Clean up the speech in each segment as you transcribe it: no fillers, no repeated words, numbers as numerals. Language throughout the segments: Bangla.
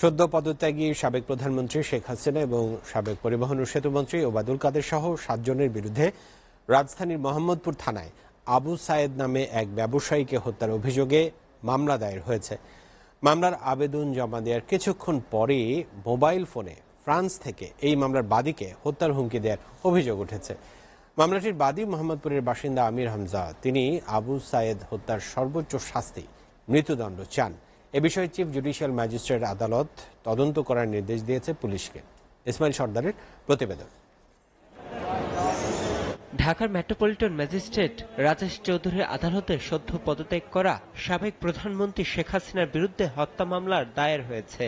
সদ্য পদত্যাগী সাবেক প্রধানমন্ত্রী শেখ হাসিনা এবং সাবেক পরিবহন ও সেতুমন্ত্রী ওবায়দুল কাদের সহ 7 জনের বিরুদ্ধে রাজধানীর মোহাম্মদপুর থানায় আবু সায়েদ নামে এক ব্যবসায়ীকে হত্যার অভিযোগে মামলা দায়ের হয়েছে। মামলার আবেদন জমা দেওয়ার কিছুক্ষণ পরেই মোবাইল ফোনে ফ্রান্স থেকে এই মামলার বাদীকে হত্যার হুমকি দেওয়ার অভিযোগ উঠেছে। মামলাটির বাদী মোহাম্মদপুরের বাসিন্দা আমির হামজা, তিনি আবু সায়েদ হত্যার সর্বোচ্চ শাস্তি মৃত্যুদণ্ড চান। এ বিষয়ে চিফ জুডিশিয়াল ম্যাজিস্ট্রেট আদালত তদন্ত করার নির্দেশ দিয়েছে পুলিশকে। ইসমাইল সর্দারের প্রতিবেদন। ঢাকার মেট্রোপলিটন ম্যাজিস্ট্রেট রাজেশ চৌধুরীর আদালতে সদ্য পদত্যাগ করা সাবেক প্রধানমন্ত্রী শেখ হাসিনার বিরুদ্ধে হত্যা মামলার দায়ের হয়েছে।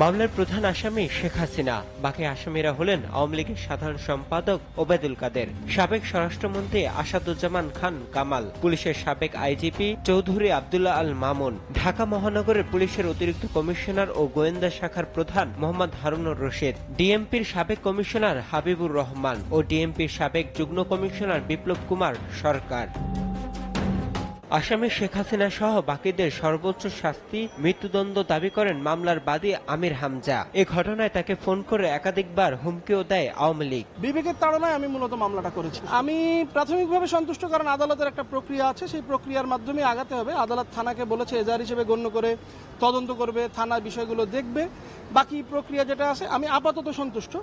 মামলার প্রধান আসামি শেখ হাসিনা, বাকি আসামিরা হলেন আওয়ামী লীগের সাধারণ সম্পাদক ওবায়দুল কাদের, সাবেক স্বরাষ্ট্রমন্ত্রী আসাদুজ্জামান খান কামাল, পুলিশের সাবেক আইজিপি চৌধুরী আব্দুল্লাহ আল মামুন, ঢাকা মহানগরের পুলিশের অতিরিক্ত কমিশনার ও গোয়েন্দা শাখার প্রধান মোহাম্মদ হারুনুর রশিদ, ডিএমপির সাবেক কমিশনার হাবিবুর রহমান ও ডিএমপির সাবেক যুগ্ম কমিশনার বিপ্লব কুমার সরকার। আসামি শেখ হাসিনা সহ বাকিদের সর্বোচ্চ শাস্তি মৃত্যুদণ্ড দাবি করেন মামলার বাদী আমির হামজা। এ ঘটনায় তাকে ফোন করে একাধিকবার হুমকিও দেয় আওয়ামী লীগ। বিবেকের তাড়নায় আমি মূলত মামলাটা করেছি। আমি প্রাথমিকভাবে সন্তুষ্ট, কারণ আদালতের একটা প্রক্রিয়া আছে, সেই প্রক্রিয়ার মাধ্যমে আগাতে হবে। আদালত থানাকে বলেছে এজাহার হিসেবে গণ্য করে তদন্ত করবে, থানা বিষয়গুলো দেখবে। বাকি প্রক্রিয়া যেটা আছে, আমি আপাতত সন্তুষ্ট।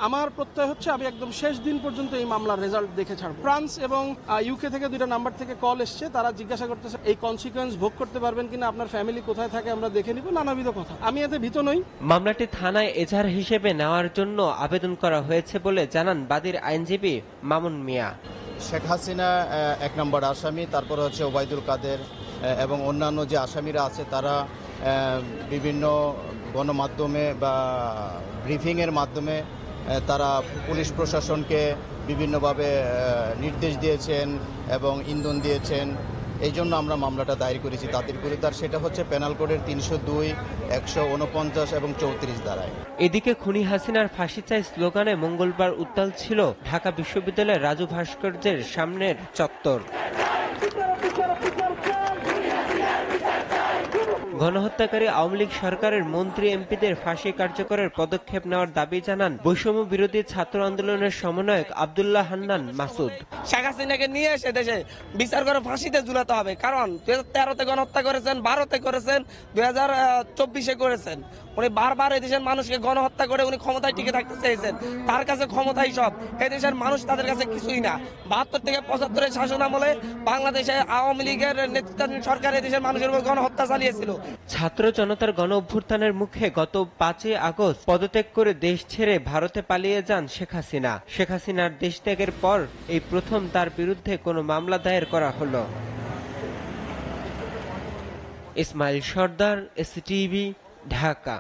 আমার প্রত্যয় হচ্ছে আমি একদম শেষ দিন পর্যন্ত এই মামলার রেজাল্ট দেখে ছাড়ব। ফ্রান্স এবং ইউকে থেকে 2টা নাম্বার থেকে কল এসছে, তারা জিজ্ঞাসা করতেছে এই কনসিকুয়েন্স ভোগ করতে পারবেন কিনা, আপনার ফ্যামিলি কোথায় থাকে আমরা দেখে নিব, নানাবিধ কথা। আমি এতে ভীত নই। মামলাটি থানায় এজাহার হিসেবে নেওয়ার জন্য আবেদন করা হয়েছে বলে জানান বাদীর আইনজীবী মামুন মিয়া। শেখ হাসিনা 1 নম্বর আসামি, তারপরে হচ্ছে ওবায়দুল কাদের এবং অন্যান্য যে আসামিরা আছে তারা বিভিন্ন গণমাধ্যমে বা ব্রিফিংয়ের মাধ্যমে তারা পুলিশ প্রশাসনকে বিভিন্নভাবে নির্দেশ দিয়েছেন এবং ইন্ধন দিয়েছেন। এই জন্য আমরা মামলাটা দায়ের করেছি তাদের বিরুদ্ধে। আর সেটা হচ্ছে পেনাল কোডের 302, 149 এবং 34 ধারায়। এদিকে খুনি হাসিনার ফাঁসি চাই স্লোগানে মঙ্গলবার উত্তাল ছিল ঢাকা বিশ্ববিদ্যালয়ের রাজু ভাস্কর্যের সামনের চত্বর। গণহত্যাকারী আওয়ামী লীগ সরকারের মন্ত্রী এমপিদের ফাঁসি কার্যকরের পদক্ষেপ নেওয়ার দাবি জানান বৈষম্য বিরোধী ছাত্র আন্দোলনের সমন্বয়ক আব্দুল্লাহ হান্নান মাসুদ। শেখ হাসিনাকে নিয়ে এসে দেশে বিচার করে ফাঁসিতে ঝুলাতে হবে, কারণ 2013-তে গণহত্যা করেছেন, 12-তে করেছেন, 2024-এ করেছেন। উনি বারবার এদেশের মানুষকে গণহত্যা করে উনি ক্ষমতায় টিকে থাকতে চেয়েছেন। তার কাছে ক্ষমতাই সব, এদেশের মানুষ তাদের কাছে কিছুই না। 72 থেকে 75-এর শাসন আমলে বাংলাদেশে আওয়ামী লীগের নেতৃত্বাধীন সরকার এদেশের মানুষের উপর গণহত্যা চালিয়েছিল। ছাত্র জনতার গণ অভ্যুত্থানের মুখে গত 5 আগস্ট পদত্যাগ করে দেশ ছেড়ে ভারতে পালিয়ে যান শেখ হাসিনা। শেখ হাসিনার দেশ ত্যাগের পর এই প্রথম তার বিরুদ্ধে কোনো মামলা দায়ের করা হলো। ইসমাইল সর্দার, এসটিভি, ঢাকা।